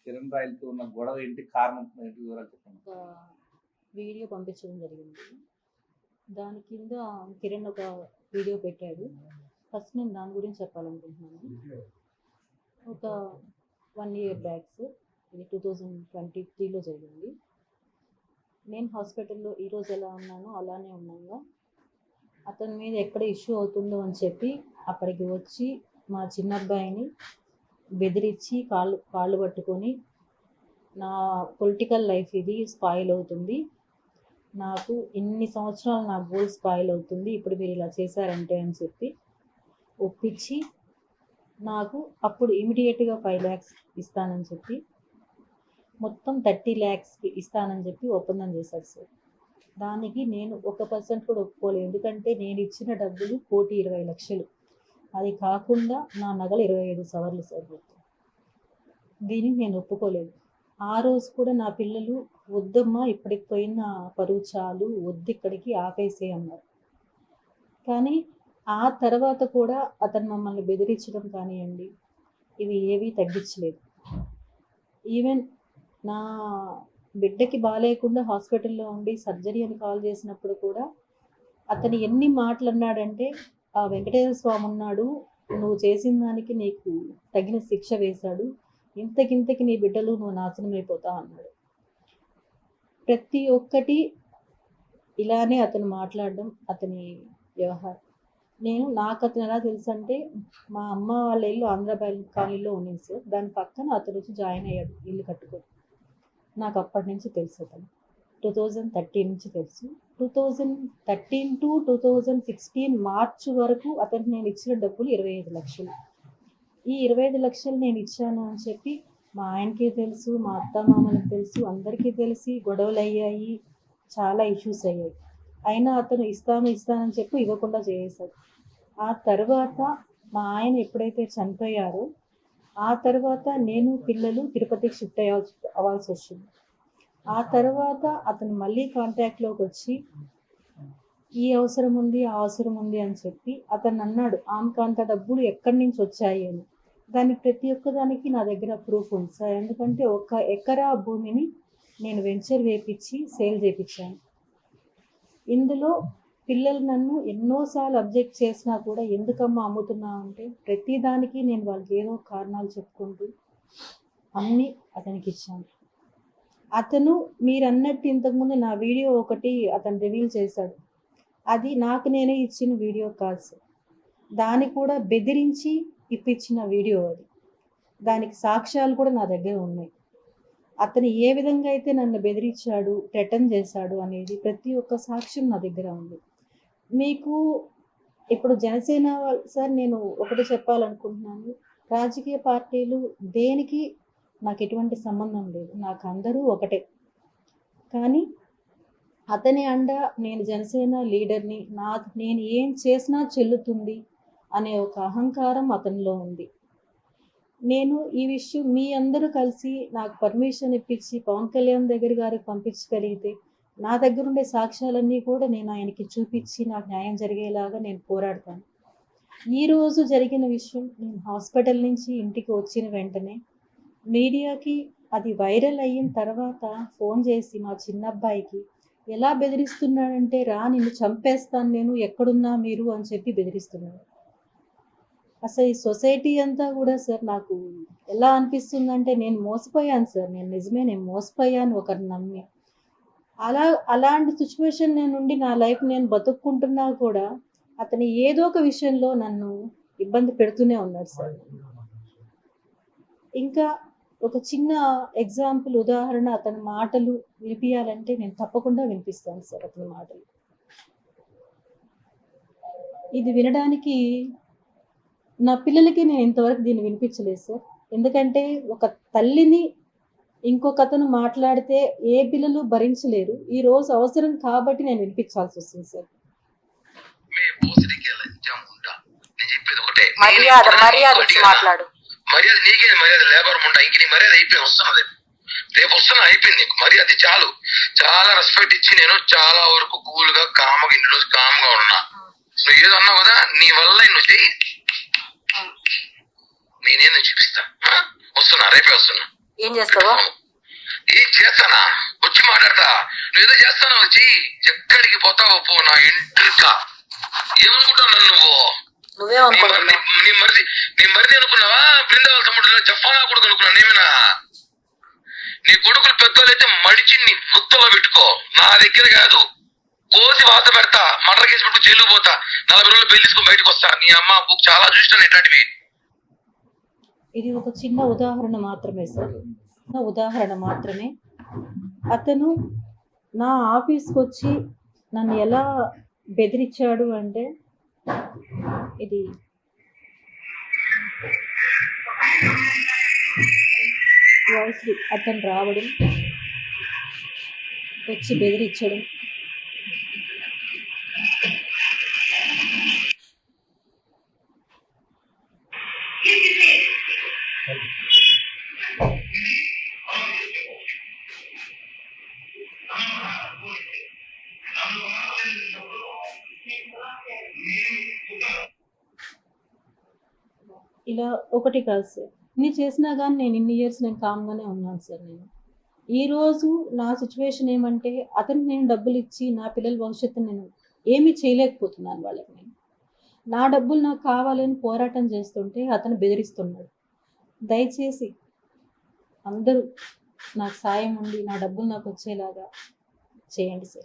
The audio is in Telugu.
కిరణ్ రాయలతో ఉన్న గొడవ ఏంటి, కారణం ఏంటి, వివరాలు చెప్పండి. ఒక వీడియో పంపించడం జరిగింది. దాని కింద కిరణ్ ఒక వీడియో పెట్టాడు. ఫస్ట్ నేను దాని గురించి చెప్పాలనుకుంటున్నాను. ఒక 1 year బ్యాక్స్, ఇది 2023లో జరిగింది. నేను హాస్పిటల్లో ఈరోజు ఎలా ఉన్నానో అలానే ఉన్నాను. అతని మీద ఎక్కడ ఇష్యూ అవుతుందో అని చెప్పి అక్కడికి వచ్చి మా చిన్న అబ్బాయిని బెదిరించి కాళ్ళు పట్టుకొని, నా పొలిటికల్ లైఫ్ ఇది స్పాయిల్ అవుతుంది, నాకు ఇన్ని సంవత్సరాలు నా గోల్ స్పాయిల్ అవుతుంది, ఇప్పుడు మీరు ఇలా చేశారంటే అని చెప్పి ఒప్పించి నాకు అప్పుడు ఇమీడియట్గా 5 lakhs ఇస్తానని చెప్పి మొత్తం 30 lakhsకి ఇస్తానని చెప్పి ఒప్పందం చేశారు సార్. దానికి నేను 1% కూడా ఒప్పుకోలేదు. ఎందుకంటే నేను ఇచ్చిన డబ్బులు 1,20,00,000. అది కాకుండా నా నగలు 25 సవర్లు సార్. దీనికి నేను ఒప్పుకోలేదు. ఆ రోజు కూడా నా పిల్లలు వద్దమ్మా, ఇప్పటికి పోయిన పరువు చాలు, వద్దు, ఇక్కడికి ఆపేసే అన్నారు. కానీ ఆ తర్వాత కూడా అతను మమ్మల్ని బెదిరించడం కానివ్వండి, ఇవి ఏవీ తగ్గించలేదు. ఈవెన్ నా బిడ్డకి బాగాలేకుండా హాస్పిటల్లో ఉండి సర్జరీ అని కాల్ చేసినప్పుడు కూడా అతను ఎన్ని మాటలు అన్నాడంటే, ఆ వెంకటేశ్వర స్వామి ఉన్నాడు, నువ్వు చేసిన దానికి నీకు తగిన శిక్ష వేశాడు, ఇంతకింతకి నీ బిడ్డలు నువ్వు నాశనం అయిపోతా అన్నాడు. ప్రతి ఒక్కటి ఇలానే అతను మాట్లాడడం, అతని వ్యవహారం. నాకు అతను ఎలా తెలుసు అంటే, మా అమ్మ వాళ్ళ ఇల్లు ఆంధ్ర కాలనీలో ఉంది సార్. దాని పక్కన అతను వచ్చి జాయిన్ అయ్యాడు ఇల్లు కట్టుకొని. నాకు అప్పటి నుంచి తెలుసు అతను. 2013 నుంచి తెలుసు. 2013 to 2016 మార్చి వరకు అతనికి నేను ఇచ్చిన డబ్బులు 25 లక్షలు. ఈ 25 లక్షలు నేను ఇచ్చాను అని చెప్పి మా ఆయనకి తెలుసు, మా అత్తమామలకు తెలుసు, అందరికీ తెలిసి గొడవలు అయ్యాయి, చాలా ఇష్యూస్ అయ్యాయి. అయినా అతను ఇస్తానని చెప్పి ఇవ్వకుండా చేసేశాడు. ఆ తర్వాత మా ఆయన ఎప్పుడైతే చనిపోయారో ఆ తర్వాత నేను పిల్లలు తిరుపతికి షిఫ్ట్ అవ్వాల్సి వచ్చింది. ఆ తర్వాత అతను మళ్ళీ కాంటాక్ట్లోకి వచ్చి ఈ అవసరం ఉంది, ఆ అవసరం ఉంది అని చెప్పి అతను అన్నాడు, ఆమెకు అంత డబ్బులు ఎక్కడి నుంచి వచ్చాయి అని. దానికి ప్రతి ఒక్కదానికి నా దగ్గర ప్రూఫ్ ఉంది సార్. ఎందుకంటే 1 ఎకరా భూమిని నేను వెంచర్ వేపించి సేల్ చేయించాను. ఇందులో పిల్లలు నన్ను ఎన్నోసార్లు అబ్జెక్ట్ చేసినా కూడా ఎందుకమ్మా అమ్ముతున్నావు అంటే, ప్రతిదానికి నేను వాళ్ళకి ఏదో కారణాలు చెప్పుకుంటూ అన్నీ అతనికి ఇచ్చాను. అతను మీరు అన్నట్టు ఇంతకుముందు నా వీడియో ఒకటి అతను రివీల్ చేశాడు. అది నాకు నేనే ఇచ్చిన వీడియో కాదు సార్. దాన్ని కూడా బెదిరించి ఇప్పించిన వీడియో అది. దానికి సాక్ష్యాలు కూడా నా దగ్గర ఉన్నాయి. అతను ఏ విధంగా అయితే నన్ను బెదిరించాడు, థ్రెటన్ చేశాడు అనేది ప్రతి ఒక్క సాక్ష్యం నా దగ్గర ఉంది. మీకు ఇప్పుడు జనసేన సార్, నేను ఒకటి చెప్పాలనుకుంటున్నాను, రాజకీయ పార్టీలు దేనికి నాకు ఎటువంటి సంబంధం లేదు, నాకు అందరూ ఒకటే. కానీ అతని అండ నేను జనసేన లీడర్ని, నేను ఏం చేసినా చెల్లుతుంది అనే ఒక అహంకారం అతనిలో ఉంది. నేను ఈ విషయం మీ అందరూ కలిసి నాకు పర్మిషన్ ఇప్పించి పవన్ కళ్యాణ్ గారికి పంపించగలిగితే నా దగ్గర ఉండే సాక్ష్యాలన్నీ కూడా నేను ఆయనకి చూపించి నాకు న్యాయం జరిగేలాగా నేను పోరాడతాను. ఈరోజు జరిగిన విషయం, నేను హాస్పిటల్ నుంచి ఇంటికి వచ్చిన వెంటనే మీడియాకి అది వైరల్ అయిన తర్వాత ఫోన్ చేసి మా చిన్న అబ్బాయికి ఎలా బెదిరిస్తున్నాడంటే, రా నిన్ను చంపేస్తాను నేను, ఎక్కడున్నా మీరు అని చెప్పి బెదిరిస్తున్నాడు. అసలు ఈ సొసైటీ అంతా కూడా సార్ నాకు ఎలా అనిపిస్తుందంటే, నేను మోసపోయాను సార్. నేను మోసపోయాను ఒకరిని నమ్మి. అలాంటి సిచ్యువేషన్ నుండి నా లైఫ్ నేను బతుక్కుంటున్నా కూడా అతను ఏదో ఒక విషయంలో నన్ను ఇబ్బంది పెడుతూనే ఉన్నాడు సార్. ఇంకా ఒక చిన్న ఎగ్జాంపుల్, ఉదాహరణ, అతని మాటలు వినిపించాలంటే నేను తప్పకుండా వినిపిస్తాను సార్. అతని మాటలు ఇది వినడానికి నా పిల్లలకి నేను ఇంతవరకు దీన్ని వినిపించలేదు సార్. ఎందుకంటే ఒక తల్లిని ఇంకొక అతను మాట్లాడితే ఏ పిల్లలు భరించలేరు. ఈ రోజు అవసరం కాబట్టి నేను వినిపించాల్సి వస్తుంది సార్. మర్యాద నీకే, మర్యాద లేబర్ ముండా, ఇంక నీ మర్యాద అయిపోయింది, వస్తున్నది రేపు వస్తున్నా, అయిపోయింది మర్యాద చాలు. చాలా రెస్పెక్ట్ ఇచ్చి నేను చాలా వరకు కూల్ గా కామ్గా ఇన్ని రోజు కామ్గా ఉన్నా. నువ్వు ఏదో అన్నావు కదా, నీ వల్ల నువ్వు చెయ్యి, నేనేదో చూపిస్తా. వస్తున్నా, రేపే వస్తున్నా. ఏం చేస్తావా? ఏం చేస్తానా? వచ్చి మాట్లాడతా. నువ్వేదో చేస్తానా? వచ్చి ఎక్కడికి పోతావో పో. నా ఇంటిక ఏమనుకుంటావు నన్ను నువ్వు? నువ్వేమనుకుంటున్నావు? నీ మరిది అనుకున్నావా? బృందావల తమ్ముడు జఫానా కొడుకు అనుకున్నా నేమేనా? నీ కొడుకులు పెద్దోళ్ళైతే మడిచి నీ గుత్తలో పెట్టుకో. నా దగ్గర కాదు. కోసి వాత పెడతా. మర్డర్ కేసు పెట్టుకు జైలుకు పోతా. 40 రోజులు పెళ్లి తీసుకుని బయటకు వస్తా. నీ అమ్మ బుక్ చాలా చూసినాను ఇట్లాంటివి. ఇది ఒక చిన్న ఉదాహరణ మాత్రమే సార్, చిన్న ఉదాహరణ మాత్రమే. అతను నా ఆఫీస్కి వచ్చి నన్ను ఎలా బెదిరించాడు అంటే, ఇది వాయిస్ అతను రావడం, వచ్చి బెదిరించడం, ఇలా ఒకటి కాదు సార్. ఇన్ని చేసినా కానీ నేను ఇన్ని ఇయర్స్ నేను కామ్గానే ఉన్నాను సార్. నేను ఈరోజు నా సిచ్యువేషన్ ఏమంటే, అతనికి నేను డబ్బులు ఇచ్చి నా పిల్లల భవిష్యత్తు నేను ఏమీ చేయలేకపోతున్నాను వాళ్ళకి. నేను నా డబ్బులు నాకు కావాలని పోరాటం చేస్తుంటే అతను బెదిరిస్తున్నాడు. దయచేసి అందరూ నాకు సాయం ఉండి నా డబ్బులు నాకు వచ్చేలాగా చేయండి సార్.